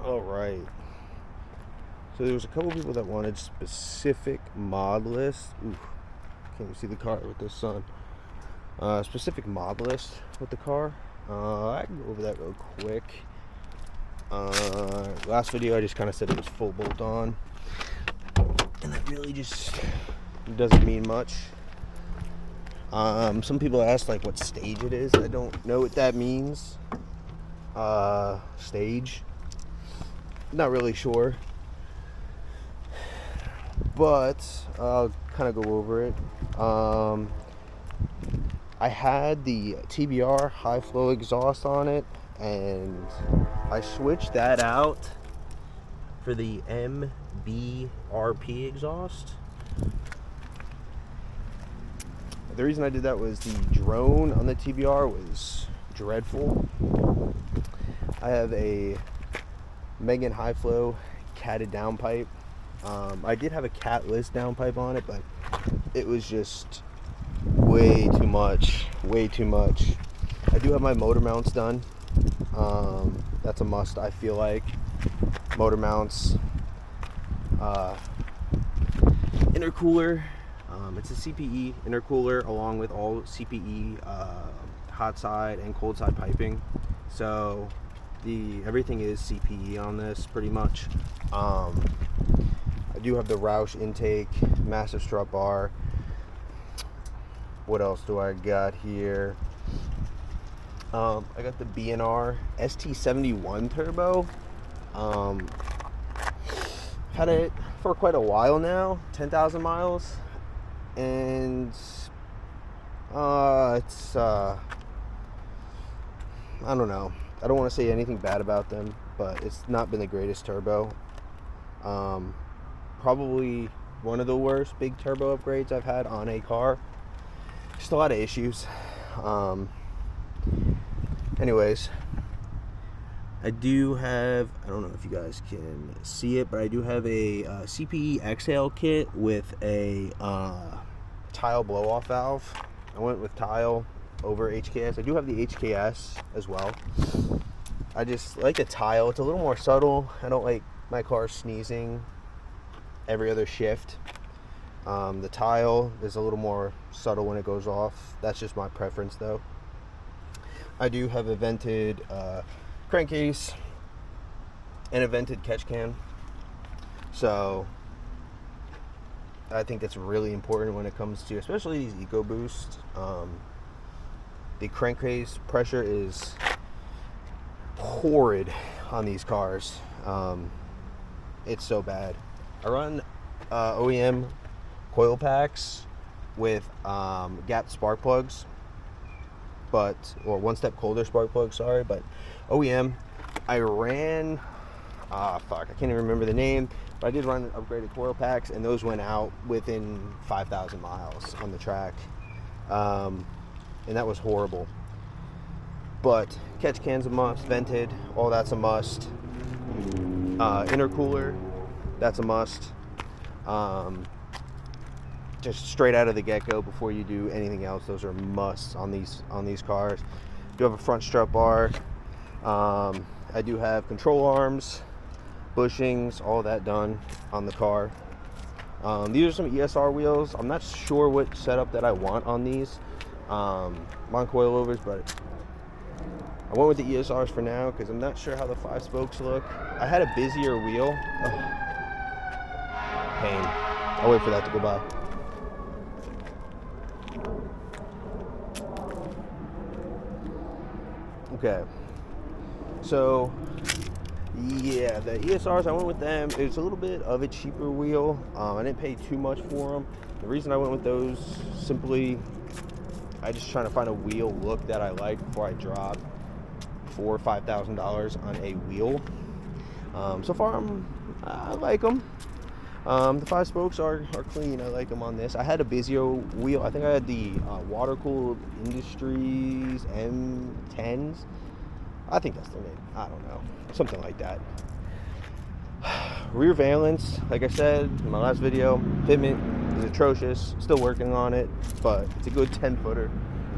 All right. So there was a couple people that wanted specific mod lists. Ooh, can't even see the car with the sun. Specific mod list with the car. I can go over that real quick. Last video I just kind of said it was full bolt on, and that really just doesn't mean much. Some people ask like what stage it is. I don't know what that means. Stage. Not really sure, but I'll kind of go over it. I had the TBR high flow exhaust on it, and I switched that out for the MBRP exhaust. The reason I did that was the drone on the TBR was dreadful. I have a Megan high flow catted downpipe. I did have a catless downpipe on it, but it was just way too much. I do have my motor mounts done. That's a must, I feel like. Motor mounts, intercooler. It's a CPE intercooler along with all CPE hot side and cold side piping. So everything is CPE on this pretty much. I do have the Roush intake, massive strut bar. What else do I got here? I got the B&R ST71 turbo. Had it for quite a while now, 10,000 miles, and it's I don't know. I don't want to say anything bad about them, but it's not been the greatest turbo. Probably one of the worst big turbo upgrades I've had on a car. Just a lot of issues. Anyways, I do have, I don't know if you guys can see it, but I do have a CPE exhale kit with a tile blow-off valve. I went with tile over HKS. I do have the HKS as well. I just like the tile. It's a little more subtle. I don't like my car sneezing every other shift. The tile is a little more subtle when it goes off. That's just my preference though. I do have a vented crankcase and a vented catch can. So I think that's really important when it comes to, especially these EcoBoost. The crankcase pressure is horrid on these cars. It's so bad. I run OEM coil packs with gapped spark plugs, or one step colder spark plugs, sorry, but OEM, I ran, I can't even remember the name, but I did run upgraded coil packs, and those went out within 5,000 miles on the track, and that was horrible. But catch can's a must, vented, all that's a must. Intercooler, that's a must. Just straight out of the get-go before you do anything else, those are musts on these cars. I do have a front strut bar. I do have control arms, bushings, all that done on the car. These are some ESR wheels. I'm not sure what setup that I want on these. I'm on coilovers, but I went with the ESRs for now because I'm not sure how the 5 spokes look. I had a busier wheel. Ugh. Pain. I'll wait for that to go by. Okay. So, yeah, the ESRs, I went with them. It's a little bit of a cheaper wheel. I didn't pay too much for them. The reason I went with those, simply, I just trying to find a wheel look that I like before I drop $4,000 or $5,000 on a wheel. So far, I like them. The 5 spokes are clean. I like them on this. I had a busier wheel. I think I had the water-cooled Industries M10s. I think that's the name. I don't know. Something like that. Rear valence, like I said in my last video, fitment is atrocious. Still working on it, but it's a good 10-footer.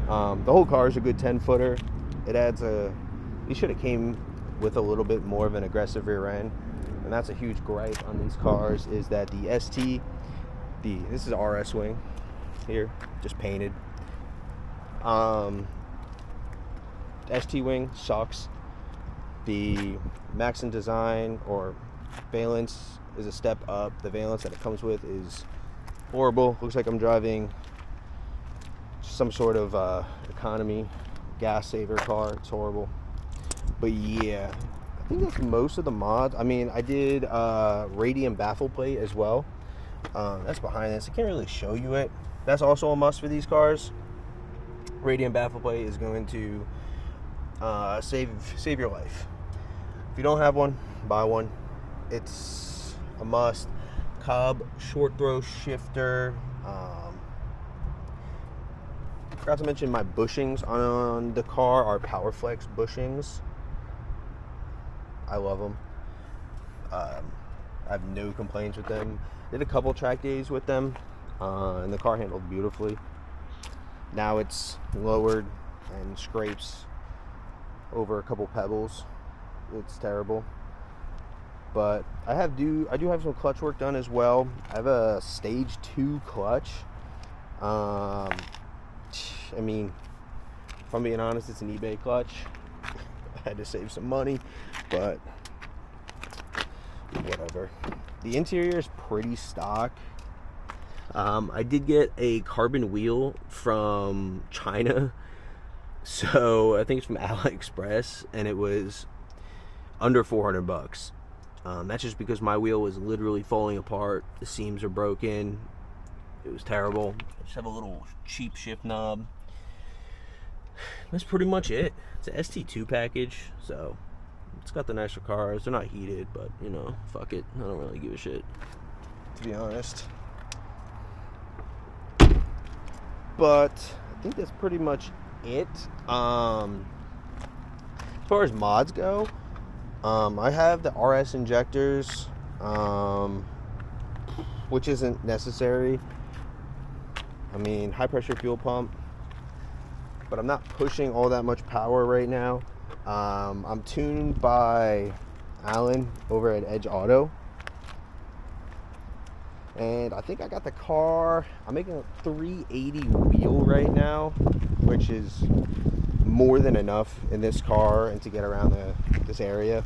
The whole car is a good 10-footer. It adds a... These should have came with a little bit more of an aggressive rear end. And that's a huge gripe on these cars, is that the this is RS wing here, just painted. ST wing sucks. The Maxon design or valence is a step up. The valence that it comes with is horrible. Looks like I'm driving some sort of economy gas saver car. It's horrible. But yeah, I think that's most of the mods. I mean, I did Radium baffle plate as well. That's behind this. I can't really show you it. That's also a must for these cars. Radium baffle plate is going to save your life. If you don't have one, buy one. It's a must. Cobb short throw shifter. Forgot to mention my bushings on the car are PowerFlex bushings. I love them. I have no complaints with them. Did a couple track days with them, and the car handled beautifully. Now it's lowered and scrapes over a couple pebbles. It's terrible. But I do have some clutch work done as well. I have a stage 2 clutch. I mean, if I'm being honest, it's an eBay clutch. I had to save some money, but whatever. The interior is pretty stock. I did get a carbon wheel from China, so I think it's from AliExpress, and it was under $400. That's just because my wheel was literally falling apart. The seams are broken. It was terrible. I just have a little cheap shift knob. That's pretty much it. It's a ST2 package, so it's got the nicer cars. They're not heated, but you know, fuck it. I don't really give a shit, to be honest. But I think that's pretty much it. As far as mods go, I have the RS injectors, which isn't necessary. I mean, high pressure fuel pump, but I'm not pushing all that much power right now. I'm tuned by Alan over at Edge Auto, and I think I got the car. I'm making a 380 wheel right now, which is more than enough in this car and to get around this area.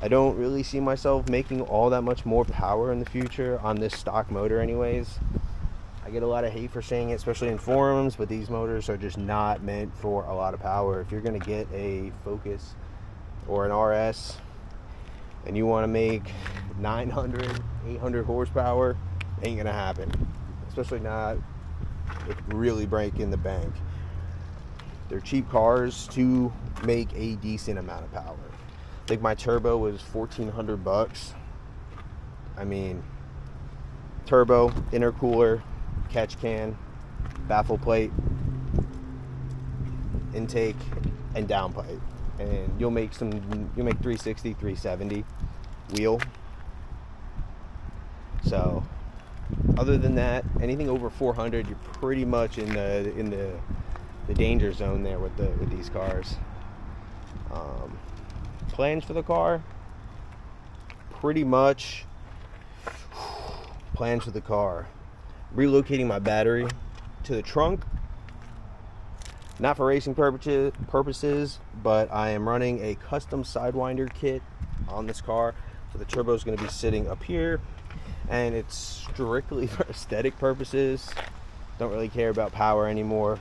I don't really see myself making all that much more power in the future on this stock motor anyways. I get a lot of hate for saying it, especially in forums, but these motors are just not meant for a lot of power. If you're going to get a Focus or an RS and you want to make 900, 800 horsepower, ain't going to happen. Especially not with really breaking the bank. They're cheap cars to make a decent amount of power. I think my turbo was $1,400. I mean, turbo, intercooler, catch can, baffle plate, intake, and downpipe, and you'll make 360, 370 wheel. So other than that, anything over 400, you're pretty much in the danger zone there with these cars. Plans for the car, pretty much plans for the car. Relocating my battery to the trunk, not for racing purposes, but I am running a custom sidewinder kit on this car. So the turbo is going to be sitting up here, and it's strictly for aesthetic purposes. Don't really care about power anymore.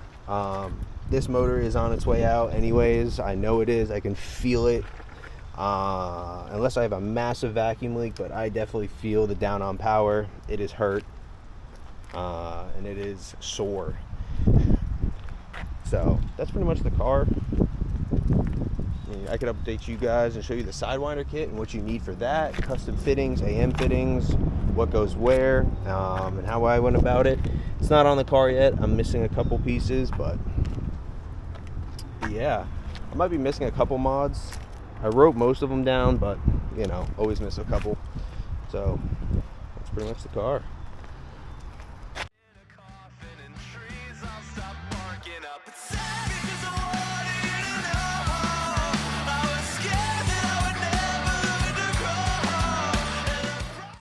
This motor is on its way out anyways. I know it is. I can feel it. Unless I have a massive vacuum leak, but I definitely feel the down on power. It is hurt. And it is sore. So that's pretty much the car. I could update you guys and show you the sidewinder kit and what you need for that, custom fittings, AM fittings, what goes where, and how I went about it. It's not on the car yet. I'm missing a couple pieces, but yeah, I might be missing a couple mods. I wrote most of them down, but you know, always miss a couple. So that's pretty much the car.